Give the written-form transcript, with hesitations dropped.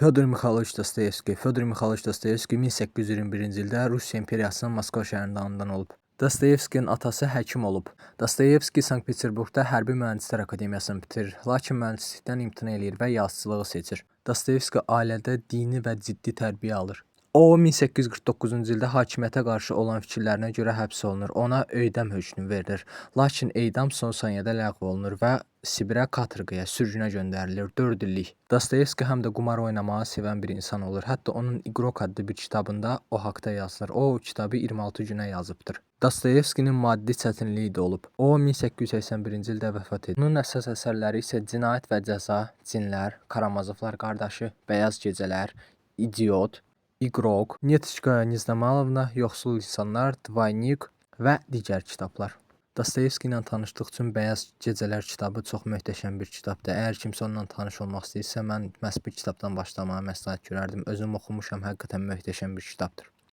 Fyodor Mixayloviç Dostoyevski 1821-ci ildə Rusiya imperiyasının Moskva şəhərində anadan olub. Dostoyevskinin atası həkim olub. Dostoyevski Sankt-Peterburqda Hərbi Mühəndislər Akademiyasını bitirir, lakin mühəndislikdən imtina eləyir və yazıçılığı seçir. Dostoyevski ailədə dini və ciddi tərbiyə alır. O 1849-cu ildə hakimiyyətə qarşı olan fikirlərinə görə həbs olunur. Ona edam hökmü verilir. Lakin edam son saniyədə ləğv olunur və Sibirə katorqaya, sürgünə göndərilir 4 illik. Dostoyevski həm də qumar oynamağı sevən bir insan olur. Hətta onun İqrok adlı bir kitabında o haqda yazılır. O kitabı 26 günə yazıbdır. Dostoyevskinin maddi çətinliyi də olub. O 1881-ci ildə vəfat edir. Onun əsas əsərləri isə Cinayət və Cəza, Cinlər, Karamazovlar qardaşı, Bəyaz Gecələr, İdiot, İqrok, Niyetçikaya Nizdamalova, Yoxsul İnsanlar, Dvaynik və digər kitablar. Dostoyevski ilə tanışdıq üçün Bəyaz Gecələr kitabı çox möhtəşəm bir kitabdır. Əgər kimsə onunla tanış olmaq istəyirsə, mən məhz bu kitabdan başlamağı məsləhət görərdim. Özüm oxumuşam, həqiqətən möhtəşəm bir kitabdır.